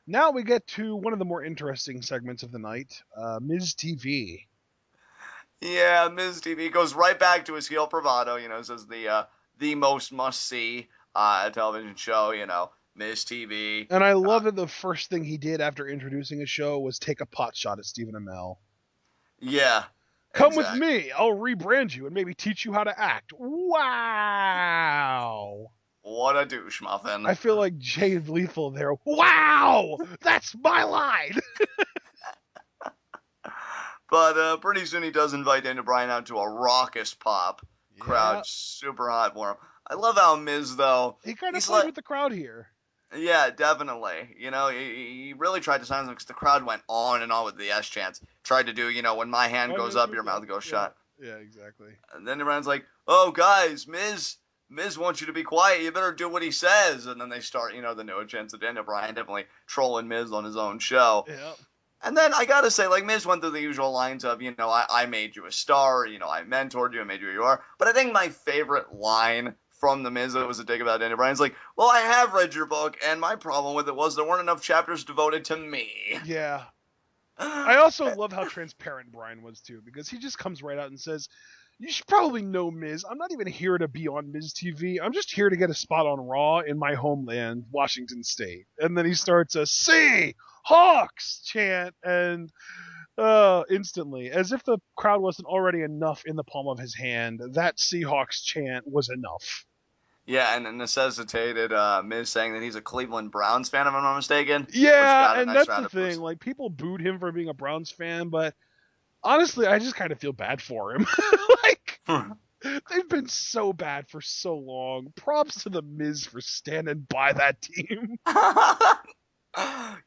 Now we get to one of the more interesting segments of the night, MizTV. Yeah, MizTV goes right back to his heel bravado. Says the most must see television show. MizTV. And I love that the first thing he did after introducing a show was take a pot shot at Stephen Amell. Yeah, Come with exactly. me, I'll rebrand you and maybe teach you how to act. Wow. What a douche muffin. I feel like Jay Lethal there. Wow! That's my line! But pretty soon he does invite Daniel Bryan out to a raucous pop. Yeah. Crowd super hot for him. I love how Miz though. He kind of He's played like, with the crowd here. yeah, definitely. He really tried to silence him because the crowd went on and on with the S chants. Tried to do, when my hand My goes hand up, goes your up. mouth goes Yeah. shut. Yeah, exactly. And then everyone's like, "Oh, guys, Miz wants you to be quiet. You better do what he says." And then they start, the no chance of Daniel Bryan definitely trolling Miz on his own show. Yeah. And then I gotta say, like, Miz went through the usual lines of, I made you a star, I mentored you, I made you who you are. But I think my favorite line from the Miz that was a dig about Daniel Bryan is like, well, I have read your book, and my problem with it was there weren't enough chapters devoted to me. Yeah. I also love how transparent Brian was too, because he just comes right out and says, "You should probably know Miz. I'm not even here to be on Miz TV. I'm just here to get a spot on Raw in my homeland, Washington State." And then he starts a "See Hawks" chant, and instantly, as if the crowd wasn't already enough in the palm of his hand, that Seahawks chant was enough. Yeah, and it necessitated Miz saying that he's a Cleveland Browns fan, if I'm not mistaken, which Yeah, got a and nice that's the round of thing. boost. Like, people booed him for being a Browns fan, but honestly, I just kind of feel bad for him. Like, they've been so bad for so long. Props to the Miz for standing by that team.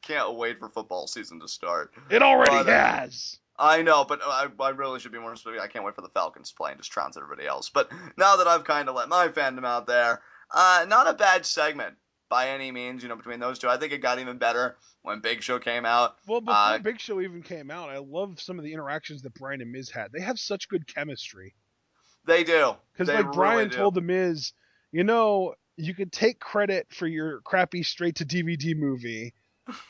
Can't wait for football season to start. It already But has. I know, but I really should be more specific. I can't wait for the Falcons to play and just trounce everybody else. But now that I've kind of let my fandom out there, not a bad segment by any means, between those two. I think it got even better when Big Show came out. Well, before Big Show even came out, I love some of the interactions that Brian and Miz had. They have such good chemistry. They do. Because, They like, really Brian do. told the Miz, you could take credit for your crappy straight to DVD movie,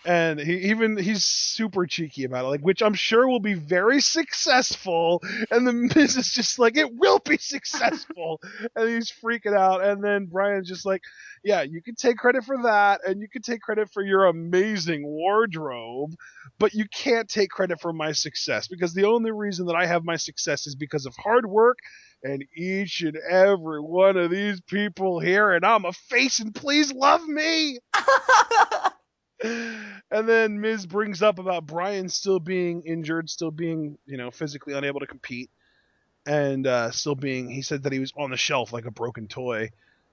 and he's super cheeky about it, like, which I'm sure will be very successful. And the Miz is just like, it will be successful, and he's freaking out. And then Brian's just like, yeah, you can take credit for that, and you can take credit for your amazing wardrobe, but you can't take credit for my success, because the only reason that I have my success is because of hard work and each and every one of these people here, and I'm a face, and please love me. And then Miz brings up about Brian still being injured, still being, physically unable to compete, and still being, he said that he was on the shelf like a broken toy.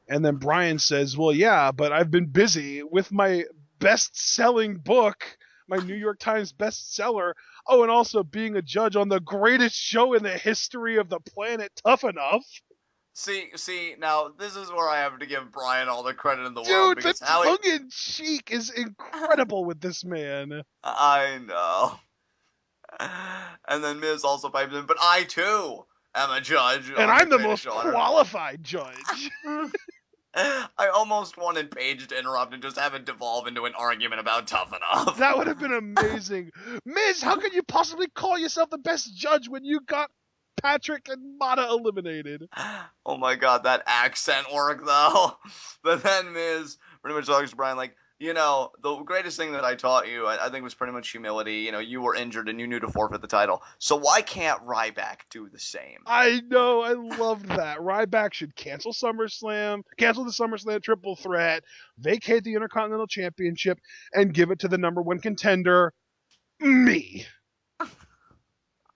And then Brian says, well, yeah, but I've been busy with my best selling book, my New York Times bestseller. Oh, and also being a judge on the greatest show in the history of the planet, Tough Enough. See, now this is where I have to give Brian all the credit in the world Dude, the because how he. tongue in cheek is incredible with this man. I know. And then Miz also pipes in, but I too am a judge And on the I'm the greatest most show on earth. qualified judge. I almost wanted Paige to interrupt and just have it devolve into an argument about Tough Enough. That would have been amazing. Miz, how can you possibly call yourself the best judge when you got Patrick and Mata eliminated? Oh my god, that accent work though. But then Miz pretty much talks to Brian like, the greatest thing that I taught you, I think, was pretty much humility. You were injured and you knew to forfeit the title. So why can't Ryback do the same? I know, I loved that. Ryback should cancel SummerSlam, cancel the SummerSlam triple threat, vacate the Intercontinental Championship, and give it to the number one contender, me.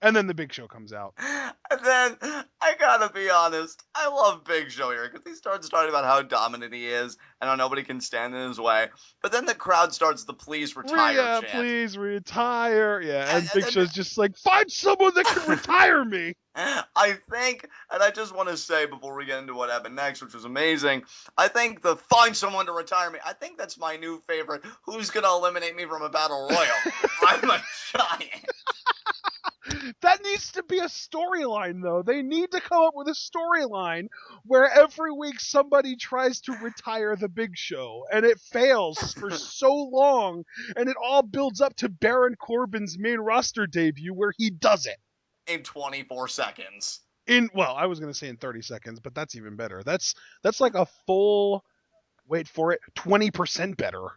And then the Big Show comes out. And then I gotta be honest, I love Big Show here because he starts talking about how dominant he is and how nobody can stand in his way. But then the crowd starts the "Please retire" Rhea, chant, please retire. Yeah, and Big and then Show's just like, find someone that can retire me. I think, and I just want to say before we get into what happened next, which was amazing, I think the "find someone to retire me," I think that's my new favorite. Who's gonna eliminate me from a battle royal? I'm a giant. That needs to be a storyline, though. They need to come up with a storyline where every week somebody tries to retire the Big Show, and it fails for so long, and it all builds up to Baron Corbin's main roster debut where he does it. In 24 seconds. Well, I was going to say in 30 seconds, but that's even better. That's like a full, wait for it, 20% better.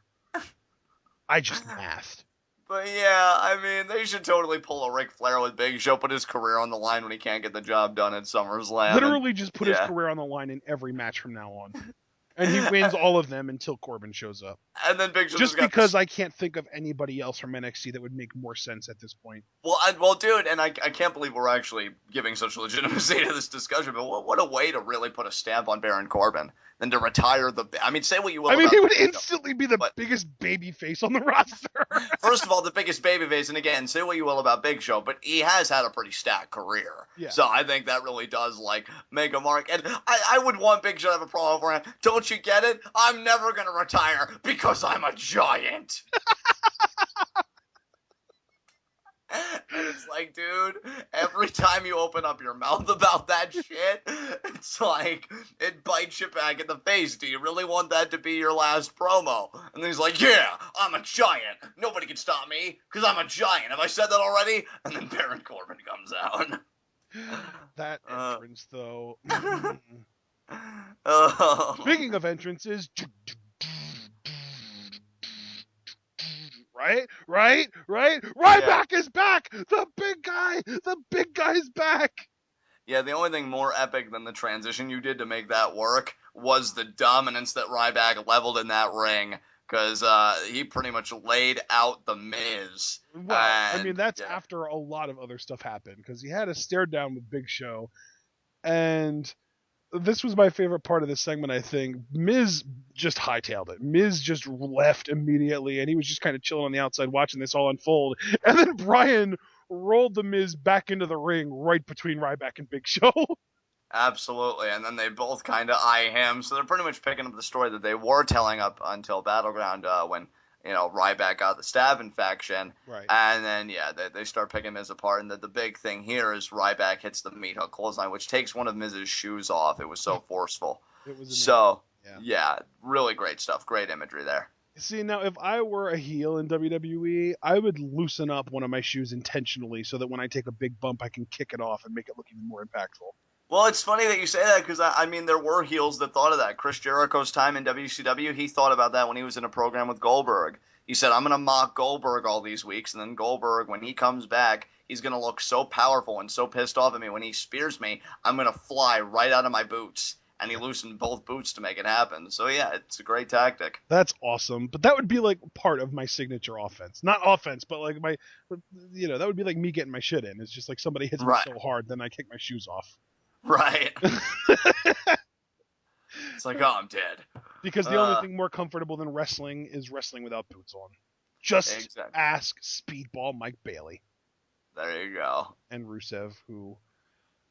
I just mathed. But yeah, I mean, they should totally pull a Ric Flair with Big Show, put his career on the line when he can't get the job done at SummerSlam. Literally just put his career on the line in every match from now on. And he wins all of them until Corbin shows up. And then Big Show just because I can't think of anybody else from NXT that would make more sense at this point. Well, dude, and I can't believe we're actually giving such legitimacy to this discussion, but what a way to really put a stamp on Baron Corbin than to retire the... I mean, say what you will he would instantly be the biggest babyface on the roster. First of all, the biggest babyface, and again, say what you will about Big Show, but he has had a pretty stacked career. Yeah. So I think that really does, make a mark. And I would want Big Show to have a promo for him. Don't you get it? I'm never going to retire because I'm a giant. And it's like, dude, every time you open up your mouth about that shit, it's like, it bites you back in the face. Do you really want that to be your last promo? And then he's like, yeah, I'm a giant. Nobody can stop me because I'm a giant. Have I said that already? And then Baron Corbin comes out. That entrance, though. Speaking of entrances... Right? Ryback is back! The big guy's back! Yeah, the only thing more epic than the transition you did to make that work was the dominance that Ryback leveled in that ring, because he pretty much laid out the Miz. Well, I mean, that's after a lot of other stuff happened, because he had a stare down with Big Show, and... this was my favorite part of this segment, I think. Miz just hightailed it. Miz just left immediately, and he was just kind of chilling on the outside watching this all unfold. And then Bryan rolled the Miz back into the ring right between Ryback and Big Show. Absolutely, and then they both kind of eye him. So they're pretty much picking up the story that they were telling up until Battleground when, Ryback got the staph infection. Right. And then, they start picking Miz apart. And the big thing here is Ryback hits the meat hook clothesline, which takes one of Miz's shoes off. It was so forceful. It was amazing. So, really great stuff. Great imagery there. See, now, if I were a heel in WWE, I would loosen up one of my shoes intentionally so that when I take a big bump, I can kick it off and make it look even more impactful. Well, it's funny that you say that because, I mean, there were heels that thought of that. Chris Jericho's time in WCW, he thought about that when he was in a program with Goldberg. He said, I'm going to mock Goldberg all these weeks, and then Goldberg, when he comes back, he's going to look so powerful and so pissed off at me. When he spears me, I'm going to fly right out of my boots. And he loosened both boots to make it happen. So, yeah, it's a great tactic. That's awesome. But that would be, part of my signature offense. Not offense, but, that would be like me getting my shit in. It's just like somebody hits me so hard, then I kick my shoes off. Right. It's like, oh, I'm dead. Because the only thing more comfortable than wrestling is wrestling without boots on. Just ask Speedball Mike Bailey. There you go. And Rusev, who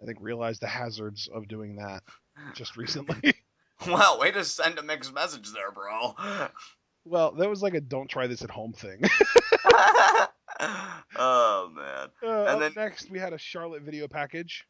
I think realized the hazards of doing that just recently. Well, way to send a mixed message there, bro. Well, that was like a don't try this at home thing. Oh, man. And then next, we had a Charlotte video package.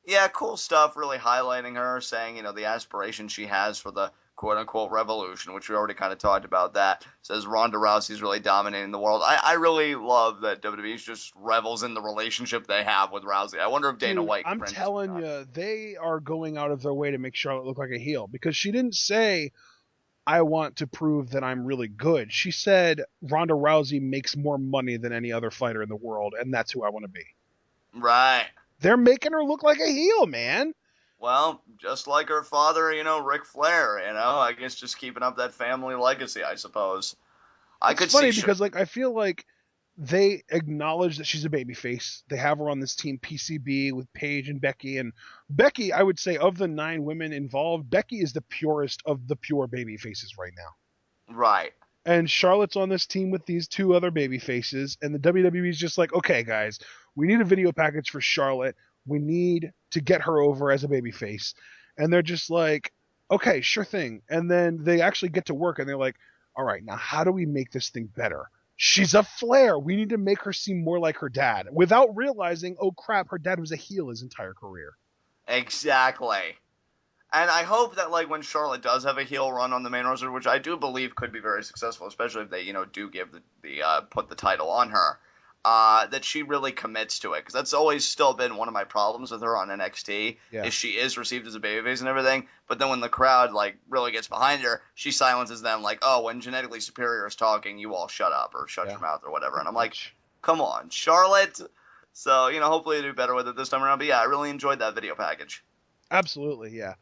Yeah, cool stuff, really highlighting her, saying, the aspiration she has for the quote-unquote revolution, which we already kind of talked about that. Says Ronda Rousey's really dominating the world. I really love that WWE just revels in the relationship they have with Rousey. I wonder if Dana White... I'm telling you, they are going out of their way to make Charlotte look like a heel, because she didn't say, I want to prove that I'm really good. She said, Ronda Rousey makes more money than any other fighter in the world, and that's who I want to be. Right. They're making her look like a heel, man. Well, just like her father, Ric Flair, I guess just keeping up that family legacy, I suppose. It's funny because, I feel like they acknowledge that she's a babyface. They have her on this team PCB with Paige and Becky. And Becky, I would say, of the 9 women involved, Becky is the purest of the pure babyfaces right now. Right. And Charlotte's on this team with these 2 other babyfaces. And the WWE's just like, okay, guys, we need a video package for Charlotte. We need to get her over as a babyface. And they're just like, okay, sure thing. And then they actually get to work and they're like, all right, now how do we make this thing better? she's a Flair. We need to make her seem more like her dad without realizing, oh crap, her dad was a heel his entire career. Exactly. And I hope that like when Charlotte does have a heel run on the main roster, which I do believe could be very successful, especially if they do give the put the title on her, that she really commits to it, because that's always still been one of my problems with her on NXT Yeah, is she is received as a babyface and everything, but then when the crowd like really gets behind her, she silences them like, oh, when genetically superior is talking, you all shut up or shut yeah, your mouth or whatever, and pretty I'm like, much. come on, Charlotte. So hopefully they do better with it this time around. But yeah, I really enjoyed that video package. Absolutely, yeah.